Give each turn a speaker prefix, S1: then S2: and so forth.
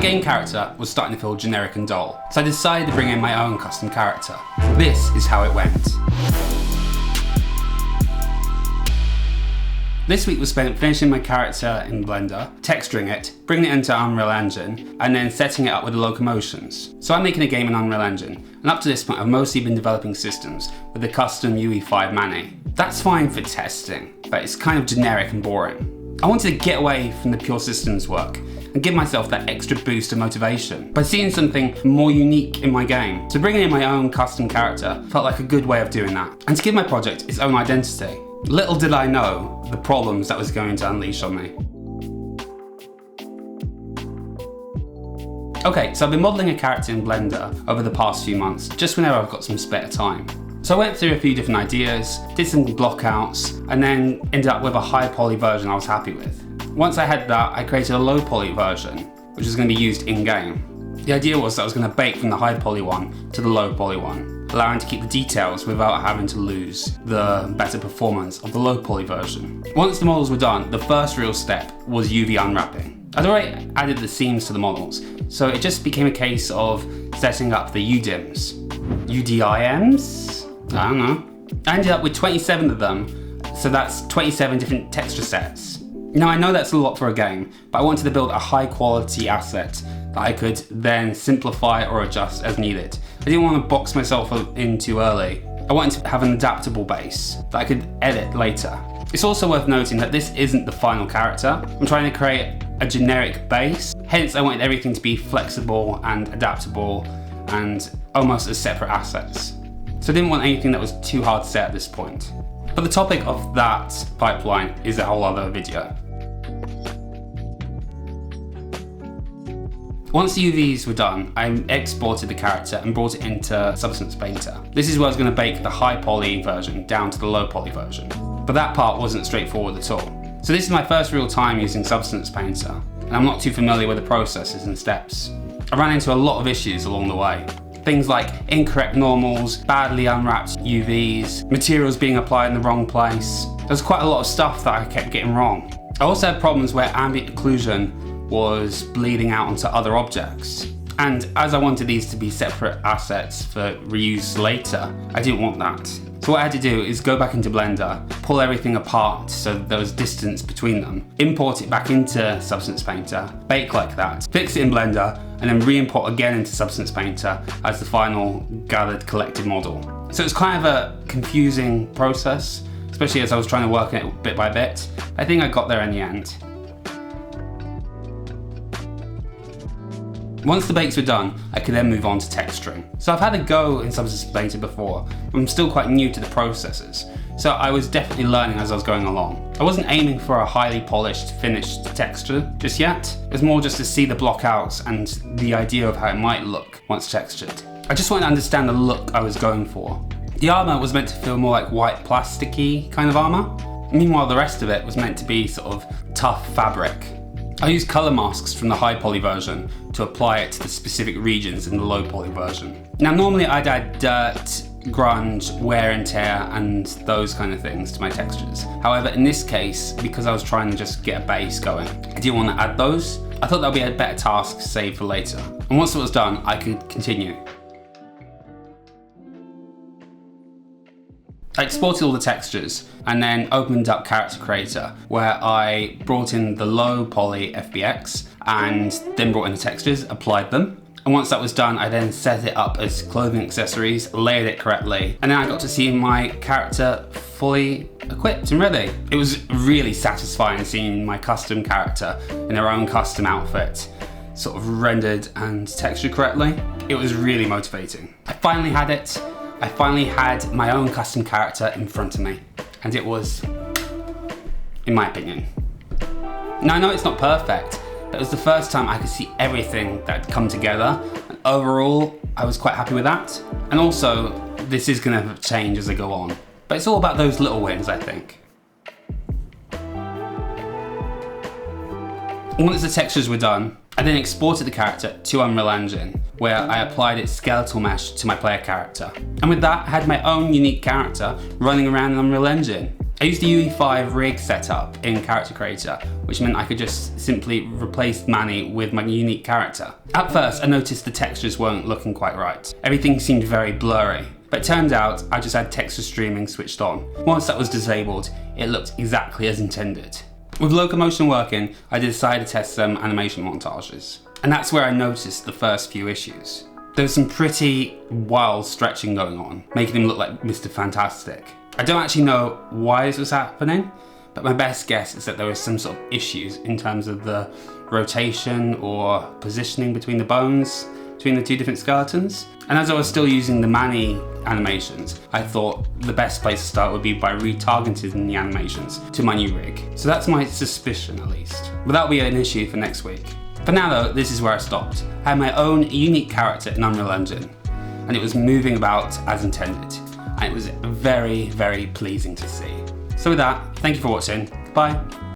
S1: game character was starting to feel generic and dull, so I decided to bring in my own custom character. This is how it went. This week was spent finishing my character in Blender, texturing it, bringing it into Unreal Engine, and then setting it up with the locomotions. So I'm making a game in Unreal Engine, and up to this point I've mostly been developing systems with the custom UE5 Manny. That's fine for testing, but it's kind of generic and boring. I wanted to get away from the pure systems work and give myself that extra boost of motivation by seeing something more unique in my game. So bringing in my own custom character felt like a good way of doing that, and to give my project its own identity. Little did I know the problems that was going to unleash on me. Okay, so I've been modelling a character in Blender over the past few months, just whenever I've got some spare time. So I went through a few different ideas, did some blockouts, and then ended up with a high poly version I was happy with. Once I had that, I created a low poly version, which is going to be used in-game. The idea was that I was going to bake from the high poly one to the low poly one, allowing to keep the details without having to lose the better performance of the low poly version. Once the models were done, the first real step was UV unwrapping. I'd already added the seams to the models, so it just became a case of setting up the UDIMs. UDIMs? I don't know. I ended up with 27 of them, so that's 27 different texture sets. Now I know that's a lot for a game, but I wanted to build a high quality asset that I could then simplify or adjust as needed. I didn't want to box myself in too early. I wanted to have an adaptable base that I could edit later. It's also worth noting that this isn't the final character. I'm trying to create a generic base, hence I wanted everything to be flexible and adaptable and almost as separate assets. So I didn't want anything that was too hard to set at this point. But the topic of that pipeline is a whole other video. Once the UVs were done, I exported the character and brought it into Substance Painter. This is where I was going to bake the high poly version down to the low poly version. But that part wasn't straightforward at all. So this is my first real time using Substance Painter, and I'm not too familiar with the processes and steps. I ran into a lot of issues along the way. Things like incorrect normals, badly unwrapped UVs, materials being applied in the wrong place. There's quite a lot of stuff that I kept getting wrong. I also had problems where ambient occlusion was bleeding out onto other objects. And as I wanted these to be separate assets for reuse later, I didn't want that. So what I had to do is go back into Blender, pull everything apart so there was distance between them, import it back into Substance Painter, bake like that, fix it in Blender, and then re-import again into Substance Painter as the final gathered collected model. So it's kind of a confusing process, especially as I was trying to work it bit by bit. I think I got there in the end. Once the bakes were done, I could then move on to texturing. So I've had a go in Substance Painter before, but I'm still quite new to the processes. So I was definitely learning as I was going along. I wasn't aiming for a highly polished, finished texture just yet. It was more just to see the blockouts and the idea of how it might look once textured. I just wanted to understand the look I was going for. The armor was meant to feel more like white plasticky kind of armor. Meanwhile, the rest of it was meant to be sort of tough fabric. I used color masks from the high poly version to apply it to the specific regions in the low poly version. Now normally I'd add dirt, grunge, wear and tear and those kind of things to my textures. However, in this case, because I was trying to just get a base going, I didn't want to add those. I thought that would be a better task to save for later. And once it was done, I could continue. I exported all the textures and then opened up Character Creator, where I brought in the low poly FBX and then brought in the textures, applied them. And once that was done, I then set it up as clothing accessories, layered it correctly, and then I got to see my character fully equipped and ready. It was really satisfying seeing my custom character in their own custom outfit, sort of rendered and textured correctly. It was really motivating. I finally had it. I finally had my own custom character in front of me, and it was, in my opinion. Now I know it's not perfect, but it was the first time I could see everything that had come together, and overall I was quite happy with that. And also, this is going to change as I go on, but it's all about those little wins, I think. Once the textures were done, I then exported the character to Unreal Engine, where I applied its skeletal mesh to my player character. And with that, I had my own unique character running around in Unreal Engine. I used the UE5 rig setup in Character Creator, which meant I could just simply replace Manny with my unique character. At first, I noticed the textures weren't looking quite right. Everything seemed very blurry, but it turned out I just had texture streaming switched on. Once that was disabled, it looked exactly as intended. With locomotion working, I decided to test some animation montages. And that's where I noticed the first few issues. There was some pretty wild stretching going on, making him look like Mr. Fantastic. I don't actually know why this was happening, but my best guess is that there was some sort of issues in terms of the rotation or positioning between the bones, between the two different skeletons. And as I was still using the Manny animations, I thought the best place to start would be by retargeting the animations to my new rig. So that's my suspicion, at least. But that'll be an issue for next week. For now though, this is where I stopped. I had my own unique character in Unreal Engine, and it was moving about as intended. And it was very, very pleasing to see. So with that, thank you for watching. Bye.